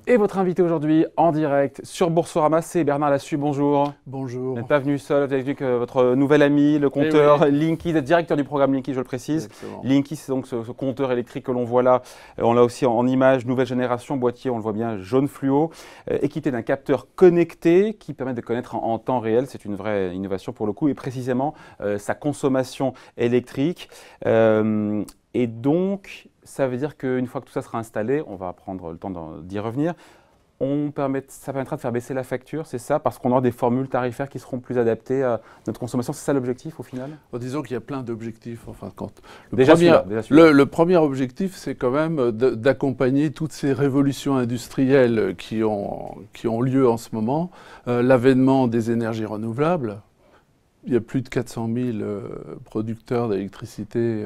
Et votre invité aujourd'hui en direct sur Boursorama, c'est Bernard Lassus. Bonjour. Bonjour. Vous n'êtes pas venu seul, vous avez vu que votre nouvel ami, le compteur Linky, le directeur du programme Linky, je le précise. Excellent. Linky, c'est donc ce compteur électrique que l'on voit là. On l'a aussi en image, nouvelle génération, boîtier, on le voit bien, jaune fluo, équipé d'un capteur connecté qui permet de connaître en temps réel. C'est une vraie innovation pour le coup, et précisément sa consommation électrique. Et donc, ça veut dire qu'une fois que tout ça sera installé, on va prendre le temps d'y revenir, ça permettra de faire baisser la facture, c'est ça? Parce qu'on aura des formules tarifaires qui seront plus adaptées à notre consommation. C'est ça l'objectif au final? Disons qu'il y a plein d'objectifs. Enfin, le premier objectif, c'est quand même d'accompagner toutes ces révolutions industrielles qui ont lieu en ce moment. L'avènement des énergies renouvelables. Il y a plus de 400 000 producteurs d'électricité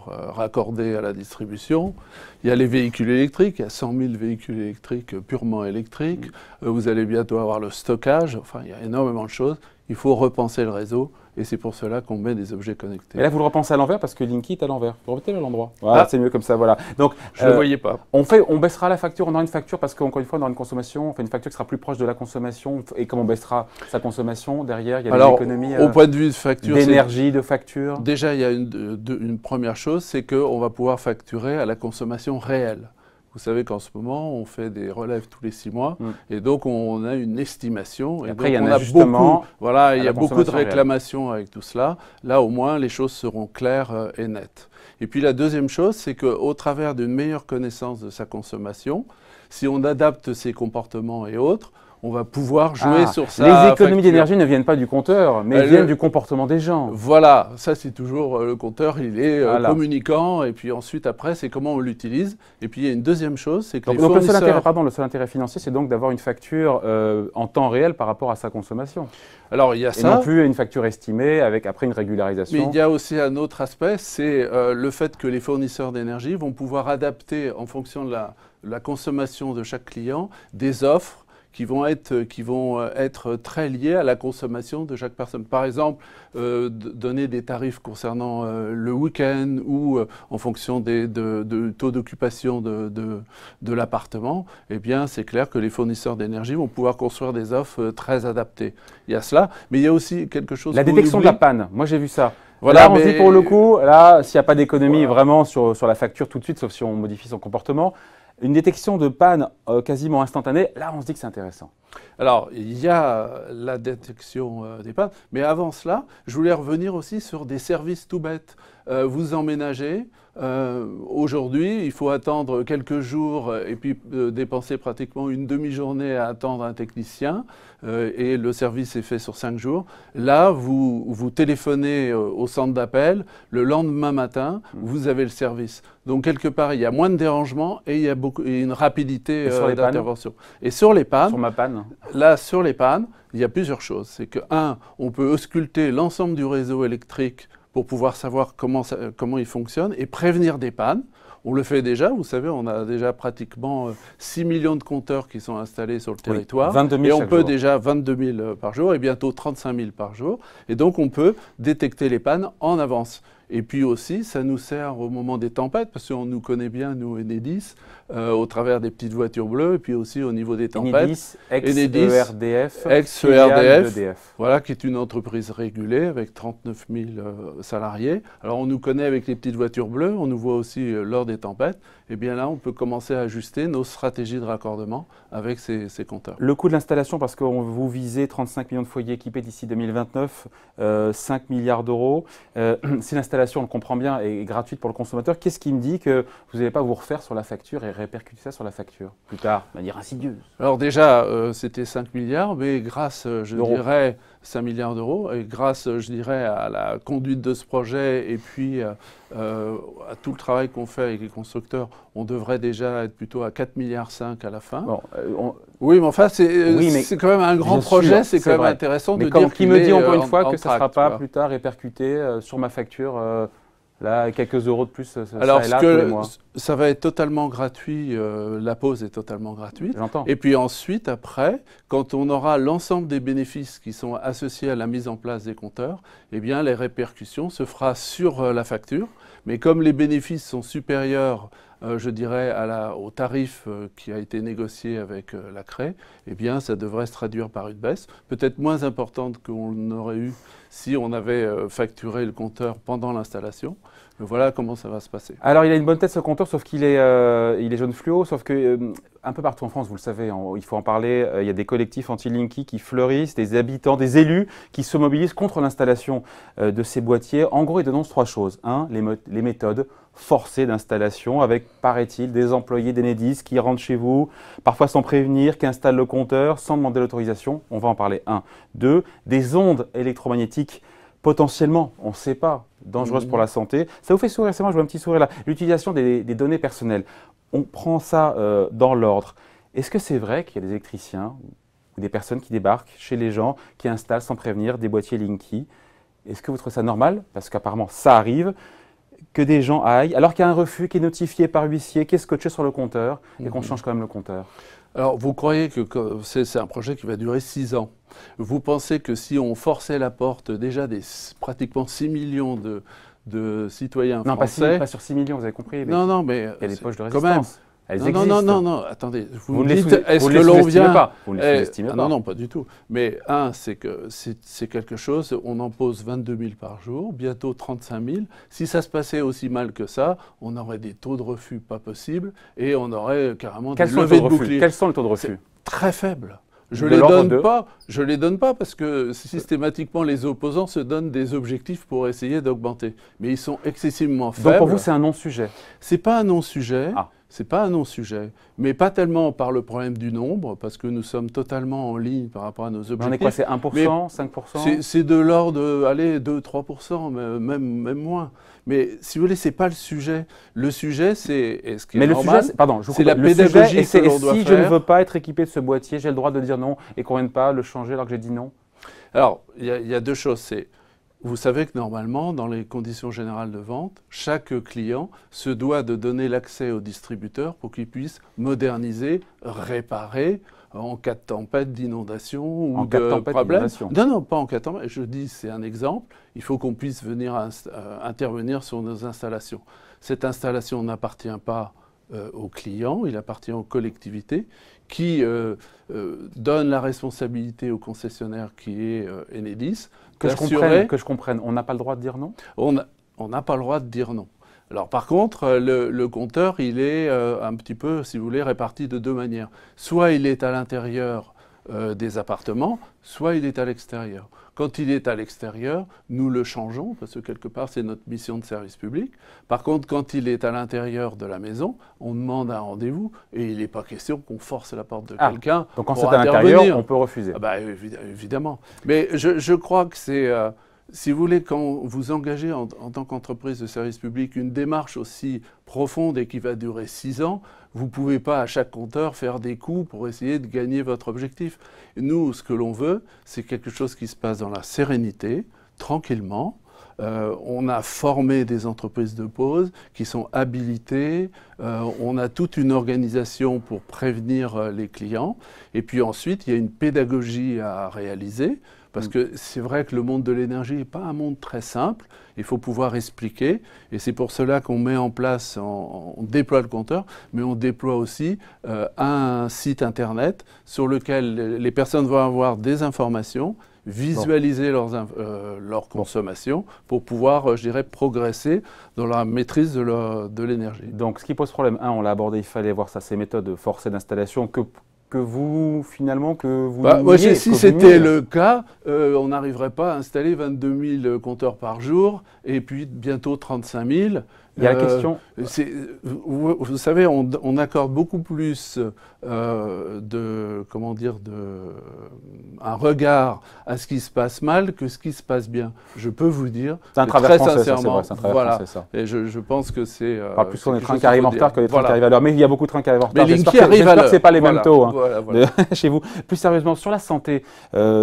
raccordés à la distribution. Il y a les véhicules électriques, il y a 100 000 véhicules électriques purement électriques. Vous allez bientôt avoir le stockage. Enfin, il y a énormément de choses. Il faut repenser le réseau et c'est pour cela qu'on met des objets connectés. Et là, vous le repensez à l'envers parce que Linky est à l'envers. Vous remettez-le à l'endroit. Voilà, c'est mieux comme ça, voilà. Donc, je ne le voyais pas. On baissera la facture, on aura une facture parce qu'encore une fois, on aura une consommation, on fait une facture qui sera plus proche de la consommation. Et comme on baissera sa consommation, derrière, il y a des économies au point de vue de facture, d'énergie, de facture. Déjà, il y a une première chose, c'est qu'on va pouvoir facturer à la consommation réelle. Vous savez qu'en ce moment, on fait des relèves tous les 6 mois et donc on a une estimation. Et après, il y a un ajustement. Voilà, il y a beaucoup de réclamations avec tout cela. Là, au moins, les choses seront claires et nettes. Et puis la deuxième chose, c'est qu'au travers d'une meilleure connaissance de sa consommation, si on adapte ses comportements et autres, on va pouvoir jouer sur ça. Les économies d'énergie ne viennent pas du compteur, mais viennent du comportement des gens. Voilà, ça c'est toujours le compteur, il est communicant, et puis ensuite après c'est comment on l'utilise. Et puis il y a une deuxième chose, c'est que le seul intérêt financier, c'est donc d'avoir une facture en temps réel par rapport à sa consommation. Alors il y a ça. Et non plus une facture estimée avec après une régularisation. Mais il y a aussi un autre aspect, c'est le fait que les fournisseurs d'énergie vont pouvoir adapter en fonction de la consommation de chaque client des offres qui vont être très liés à la consommation de chaque personne. Par exemple, donner des tarifs concernant le week-end ou en fonction de taux d'occupation de l'appartement, eh bien, c'est clair que les fournisseurs d'énergie vont pouvoir construire des offres très adaptées. Il y a cela, mais il y a aussi quelque chose... La détection de la panne, moi j'ai vu ça. Voilà, là, on dit pour le coup, là, s'il n'y a pas d'économie vraiment sur la facture tout de suite, sauf si on modifie son comportement, une détection de panne quasiment instantanée, là, on se dit que c'est intéressant. Alors, il y a la détection des pannes, mais avant cela, je voulais revenir aussi sur des services tout bêtes. Vous emménagez, aujourd'hui, il faut attendre quelques jours et puis dépenser pratiquement une demi-journée à attendre un technicien et le service est fait sur 5 jours. Là, vous téléphonez au centre d'appel, le lendemain matin, vous avez le service. Donc, quelque part, il y a moins de dérangements et il y a une rapidité d'intervention. Et sur les pannes, sur ma panne. Là, sur les pannes, il y a plusieurs choses. C'est que, on peut ausculter l'ensemble du réseau électrique pour pouvoir savoir comment il fonctionne et prévenir des pannes. On le fait déjà, vous savez, on a déjà pratiquement 6 millions de compteurs qui sont installés sur le territoire. 22 000 et on peut jour. déjà 22 000 par jour et bientôt 35 000 par jour. Et donc, on peut détecter les pannes en avance. Et puis aussi, ça nous sert au moment des tempêtes, parce qu'on nous connaît bien, nous, Enedis, au travers des petites voitures bleues, et puis aussi au niveau des tempêtes. Enedis, ex-ERDF, ex-ERDF, voilà, qui est une entreprise régulée avec 39 000 salariés. Alors, on nous connaît avec les petites voitures bleues, on nous voit aussi lors des tempêtes. Et bien là, on peut commencer à ajuster nos stratégies de raccordement avec ces compteurs. Le coût de l'installation, parce que vous visez 35 millions de foyers équipés d'ici 2029, 5 milliards d'euros. Si l'installation, on le comprend bien, est gratuite pour le consommateur, qu'est-ce qui me dit que vous n'allez pas vous refaire sur la facture et répercuter ça sur la facture plus tard, de manière insidieuse? Alors déjà, c'était 5 milliards, mais grâce, je dirais, 5 milliards d'euros, et grâce, je dirais, à la conduite de ce projet et puis à tout le travail qu'on fait avec les constructeurs, on devrait déjà être plutôt à 4,5 milliards à la fin. Bon, oui, mais enfin, c'est quand même un grand projet, c'est quand même intéressant de dire qui me dit encore une fois que ça ne sera pas plus tard répercuté sur ma facture là, quelques euros de plus, alors, ça et là, tous les mois. Ça va être totalement gratuit, la pause est totalement gratuite. J'entends. Et puis ensuite, après, quand on aura l'ensemble des bénéfices qui sont associés à la mise en place des compteurs, eh bien, les répercussions se fera sur la facture. Mais comme les bénéfices sont supérieurs, je dirais, au tarif qui a été négocié avec la CRE, eh bien, ça devrait se traduire par une baisse, peut-être moins importante qu'on aurait eu si on avait facturé le compteur pendant l'installation. Mais voilà comment ça va se passer. Alors, il a une bonne tête ce compteur, sauf qu'il est, il est jaune fluo, sauf que un peu partout en France, vous le savez, il faut en parler, il y a des collectifs anti-Linky qui fleurissent, des habitants, des élus qui se mobilisent contre l'installation de ces boîtiers. En gros, ils dénoncent 3 choses. 1, les méthodes forcées d'installation avec, paraît-il, des employés d'Enedis qui rentrent chez vous, parfois sans prévenir, qui installent le compteur sans demander l'autorisation. On va en parler. 1. 2, des ondes électromagnétiques potentiellement, on ne sait pas, dangereuses pour la santé. Ça vous fait sourire, c'est moi, je vois un petit sourire là. L'utilisation des données personnelles. On prend ça dans l'ordre. Est-ce que c'est vrai qu'il y a des électriciens ou des personnes qui débarquent chez les gens, qui installent sans prévenir des boîtiers Linky? Est-ce que vous trouvez ça normal? Parce qu'apparemment, ça arrive, que des gens aillent, alors qu'il y a un refus qui est notifié par huissier, qui est scotché sur le compteur, et qu'on change quand même le compteur. Alors, vous croyez que c'est un projet qui va durer 6 ans. Vous pensez que si on forçait la porte déjà des pratiquement 6 millions de citoyens français... Non, pas sur 6 millions, vous avez compris. Mais non, mais il y a des poches de quand même. résistance. Elles existent. Non, attendez. Vous ne les sous-estimez pas. Vous ne les sous-estimez pas. Non, pas du tout. Mais c'est que c'est quelque chose, on en pose 22 000 par jour, bientôt 35 000. Si ça se passait aussi mal que ça, on aurait des taux de refus pas possibles et on aurait carrément des levées de boucliers. Quels sont les taux de refus? Très faibles. Je les donne pas parce que systématiquement les opposants se donnent des objectifs pour essayer d'augmenter. Mais ils sont excessivement faibles. Donc pour vous, c'est un non-sujet? C'est pas un non-sujet. Ah. C'est pas un non-sujet, mais pas tellement par le problème du nombre, parce que nous sommes totalement en ligne par rapport à nos objectifs. On est quoi, c'est 1%, 5%? C'est de l'ordre de, allez, 2-3%, même moins. Mais si vous voulez, c'est pas le sujet. Le sujet, c'est ce qui est normal. C'est la pédagogie que l'on doit faire. Si je ne veux pas être équipé de ce boîtier, j'ai le droit de dire non et qu'on ne vienne pas le changer alors que j'ai dit non? Alors, il y a 2 choses. Vous savez que normalement, dans les conditions générales de vente, chaque client se doit de donner l'accès au distributeur pour qu'il puisse moderniser, réparer en cas de tempête, d'inondation ou de problème. Non, pas en cas de tempête. Je dis, c'est un exemple. Il faut qu'on puisse venir intervenir sur nos installations. Cette installation n'appartient pas aux clients, il appartient aux collectivités qui donnent la responsabilité au concessionnaire qui est Enedis. Que je comprenne, on n'a pas le droit de dire non? On n'a pas le droit de dire non. Alors par contre, le compteur, il est un petit peu, si vous voulez, réparti de 2 manières. Soit il est à l'intérieur des appartements, soit il est à l'extérieur. Quand il est à l'extérieur, nous le changeons, parce que quelque part, c'est notre mission de service public. Par contre, quand il est à l'intérieur de la maison, on demande un rendez-vous, et il n'est pas question qu'on force la porte de quelqu'un. Donc quand c'est à l'intérieur, on peut refuser. Évidemment. Mais je crois que c'est... si vous voulez, quand vous engagez en tant qu'entreprise de service public une démarche aussi profonde et qui va durer 6 ans, vous ne pouvez pas à chaque compteur faire des coups pour essayer de gagner votre objectif. Et nous, ce que l'on veut, c'est quelque chose qui se passe dans la sérénité, tranquillement. On a formé des entreprises de pause qui sont habilitées. On a toute une organisation pour prévenir les clients. Et puis ensuite, il y a une pédagogie à réaliser. Parce que c'est vrai que le monde de l'énergie n'est pas un monde très simple. Il faut pouvoir expliquer. Et c'est pour cela qu'on met en place, on déploie le compteur, mais on déploie aussi un site Internet sur lequel les personnes vont avoir des informations, visualiser leur consommation pour pouvoir, je dirais, progresser dans la maîtrise de l'énergie. Donc ce qui pose problème, on l'a abordé, il fallait voir ça, ces méthodes forcées d'installation si c'était le cas, on n'arriverait pas à installer 22 000 compteurs par jour et puis bientôt 35 000. Il y a la question... Vous savez, on accorde beaucoup plus un regard à ce qui se passe mal que ce qui se passe bien. Je peux vous dire, c'est un travers très français, sincèrement, ça, c'est un travers français, ça. Et je pense que c'est... plus qu'on est trains qui arrivent en retard que les trains qui arrivent à l'heure. Mais il y a beaucoup de trains qui arrivent en retard. Mais j'espère que ce n'est pas les mêmes taux chez vous. Plus sérieusement, sur la santé,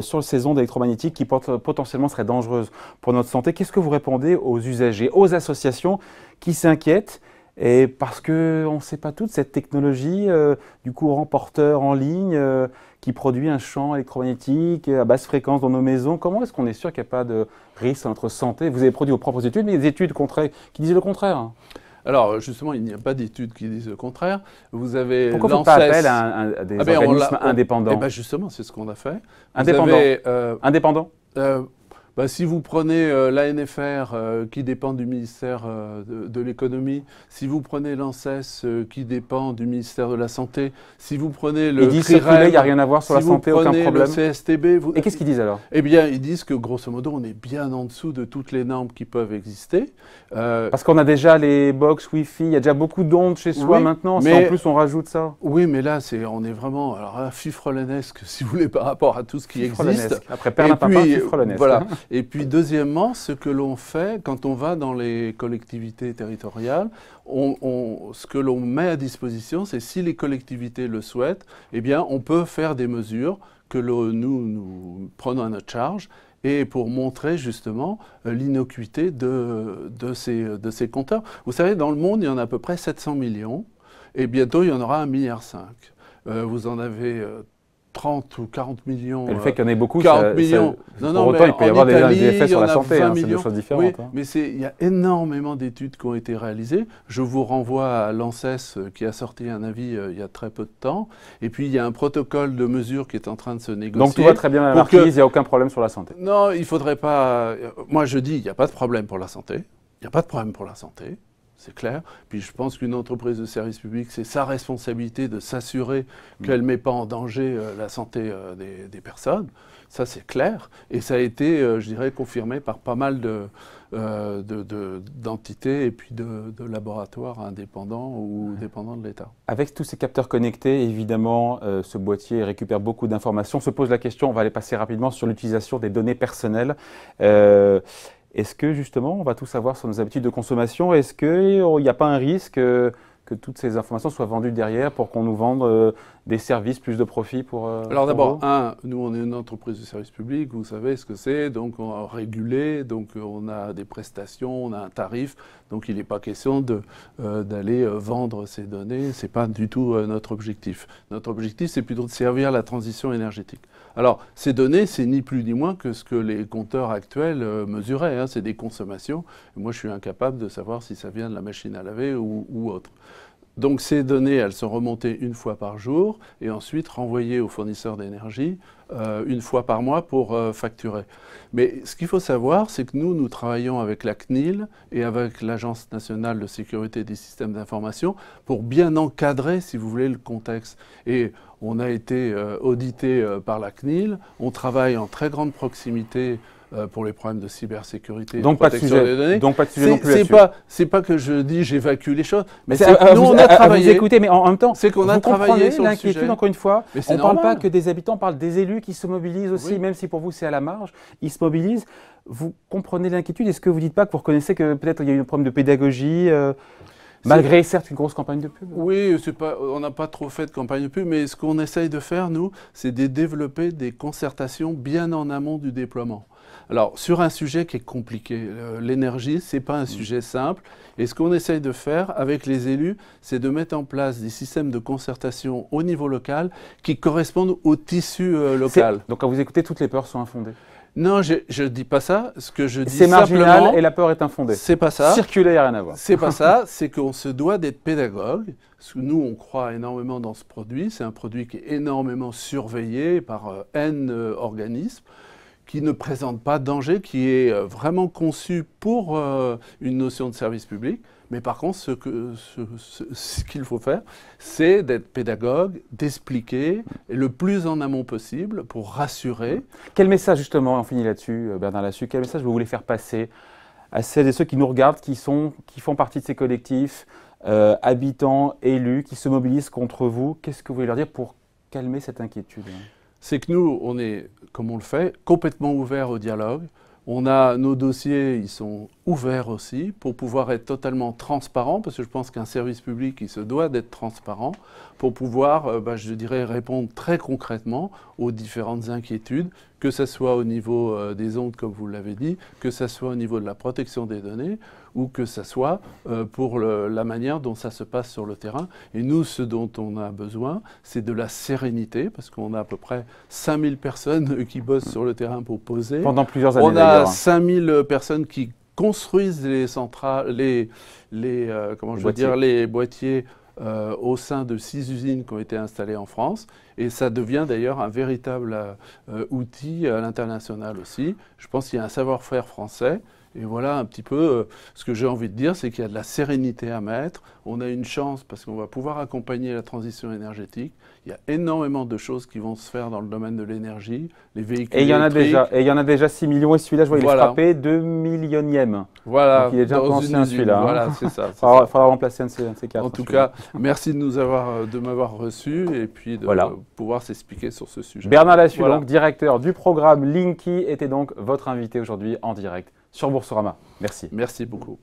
sur ces ondes électromagnétiques qui potentiellement seraient dangereuses pour notre santé, qu'est-ce que vous répondez aux usagers, aux associations qui s'inquiètent Et parce qu'on ne sait pas toute cette technologie du courant porteur en ligne qui produit un champ électromagnétique à basse fréquence dans nos maisons, comment est-ce qu'on est sûr qu'il n'y a pas de risque sur notre santé? Vous avez produit vos propres études, mais des études qui disent le contraire. Hein. Alors, justement, il n'y a pas d'études qui disent le contraire. Vous avez Pourquoi vous ne faites pas appel à des organismes indépendants? Eh ben justement, c'est ce qu'on a fait. Indépendants. Si vous prenez l'ANFR qui dépend du ministère de l'économie, si vous prenez l'ANSES qui dépend du ministère de la Santé, si vous prenez le CRIREM, il n'y a rien à voir sur la santé, aucun problème. Si vous prenez le CSTB... Et qu'est-ce qu'ils disent alors? Eh bien, ils disent que grosso modo, on est bien en dessous de toutes les normes qui peuvent exister. Parce qu'on a déjà les box Wi-Fi, il y a déjà beaucoup d'ondes chez soi maintenant, mais en plus on rajoute ça. Oui, mais là, on est vraiment fifrelenesque, si vous voulez, par rapport à tout ce qui existe. Après Perlin Papin, fifrelenesque. Voilà. Et puis, deuxièmement, ce que l'on fait quand on va dans les collectivités territoriales, ce que l'on met à disposition, c'est si les collectivités le souhaitent, eh bien, on peut faire des mesures que nous prenons à notre charge et pour montrer justement l'innocuité de ces compteurs. Vous savez, dans le monde, il y en a à peu près 700 millions et bientôt, il y en aura 1,5 milliard. Vous en avez 30 ou 40 millions. Et le fait qu'il y en ait beaucoup, 40 millions. Pour autant, il peut y avoir des effets sur la santé, c'est deux choses différentes. Oui, mais il y a énormément d'études qui ont été réalisées. Je vous renvoie à l'ANSES qui a sorti un avis il y a très peu de temps. Et puis, il y a un protocole de mesures qui est en train de se négocier. Donc, tout va très bien à la marquise, il n'y a aucun problème sur la santé. Non, il ne faudrait pas... Moi, je dis, il n'y a pas de problème pour la santé. Il n'y a pas de problème pour la santé. C'est clair. Puis je pense qu'une entreprise de service public, c'est sa responsabilité de s'assurer qu'elle ne met pas en danger la santé des personnes. Ça, c'est clair. Et ça a été, je dirais, confirmé par pas mal d'entités et puis de laboratoires indépendants ou dépendants de l'État. Avec tous ces capteurs connectés, évidemment, ce boîtier récupère beaucoup d'informations. On se pose la question, on va aller passer rapidement sur l'utilisation des données personnelles. Est-ce que justement, on va tout savoir sur nos habitudes de consommation? Est-ce qu'il n'y a pas un risque que toutes ces informations soient vendues derrière pour qu'on nous vende des services, plus de profit pour Alors d'abord, nous on est une entreprise de service public, vous savez ce que c'est, donc on a régulé, donc on a des prestations, on a un tarif, donc il n'est pas question d'aller vendre ces données, ce n'est pas du tout notre objectif. Notre objectif, c'est plutôt de servir la transition énergétique. Alors, ces données, c'est ni plus ni moins que ce que les compteurs actuels mesuraient, hein, c'est des consommations. Et moi, je suis incapable de savoir si ça vient de la machine à laver ou autre. Donc ces données, elles sont remontées une fois par jour et ensuite renvoyées aux fournisseurs d'énergie une fois par mois pour facturer. Mais ce qu'il faut savoir, c'est que nous travaillons avec la CNIL et avec l'Agence nationale de sécurité des systèmes d'information pour bien encadrer, si vous voulez, le contexte. Et on a été audité par la CNIL, on travaille en très grande proximité pour les problèmes de cybersécurité et de protection des données. Donc pas de sujet non plus là-dessus. C'est pas que je dis j'évacue les choses, mais nous on a travaillé. Vous écoutez, mais en même temps, c'est qu'on a travaillé sur le sujet. L'inquiétude, encore une fois, on ne parle pas que des habitants, on parle des élus qui se mobilisent aussi, oui. Même si pour vous c'est à la marge, ils se mobilisent. Vous comprenez l'inquiétude? Est-ce que vous ne dites pas que vous reconnaissez que peut-être il y a eu un problème de pédagogie malgré certes une grosse campagne de pub? Oui, on n'a pas trop fait de campagne de pub, mais ce qu'on essaye de faire, nous, c'est de développer des concertations bien en amont du déploiement. Alors, sur un sujet qui est compliqué, l'énergie, ce n'est pas un sujet simple. Et ce qu'on essaye de faire avec les élus, c'est de mettre en place des systèmes de concertation au niveau local qui correspondent au tissu local. Donc, quand vous écoutez, toutes les peurs sont infondées. Non, je ne dis pas ça. Ce que je dis c'est marginal et la peur est infondée. C'est pas ça. Circuler, il n'y a rien à voir. C'est pas ça. C'est qu'on se doit d'être pédagogue. Parce que nous, on croit énormément dans ce produit. C'est un produit qui est énormément surveillé par N organismes, qui ne présente pas de danger, qui est vraiment conçu pour une notion de service public. Mais par contre, ce qu'il faut faire, c'est d'être pédagogue, d'expliquer, le plus en amont possible pour rassurer. Quel message, justement, on finit là-dessus, Bernard Lassus, quel message vous voulez faire passer à celles et ceux qui nous regardent, qui font partie de ces collectifs, habitants, élus, qui se mobilisent contre vous? Qu'est-ce que vous voulez leur dire pour calmer cette inquiétude? C'est que nous, on est, comme on le fait, complètement ouverts au dialogue. On a nos dossiers, ils sont ouvert aussi, pour pouvoir être totalement transparent, parce que je pense qu'un service public, il se doit d'être transparent, pour pouvoir, je dirais, répondre très concrètement aux différentes inquiétudes, que ce soit au niveau des ondes, comme vous l'avez dit, que ce soit au niveau de la protection des données, ou que ce soit pour la manière dont ça se passe sur le terrain. Et nous, ce dont on a besoin, c'est de la sérénité, parce qu'on a à peu près 5000 personnes qui bossent sur le terrain pour poser. Pendant plusieurs années On a 5000 personnes qui construisent les centrales, les boîtiers au sein de 6 usines qui ont été installées en France. Et ça devient d'ailleurs un véritable outil à l'international aussi. Je pense qu'il y a un savoir-faire français. Et voilà un petit peu ce que j'ai envie de dire, c'est qu'il y a de la sérénité à mettre. On a une chance parce qu'on va pouvoir accompagner la transition énergétique. Il y a énormément de choses qui vont se faire dans le domaine de l'énergie, les véhicules électriques. Et il y en a déjà 6 millions, et celui-là, je vois, il est frappé 2 millionième. Voilà. Donc il est déjà un peu ancien, celui-là. Voilà, c'est ça. Il faudra remplacer un de ces quatre. En tout cas, merci de m'avoir reçu et puis de pouvoir s'expliquer sur ce sujet. Bernard Lassus, donc directeur du programme Linky, était donc votre invité aujourd'hui en direct sur Boursorama. Merci. Merci beaucoup.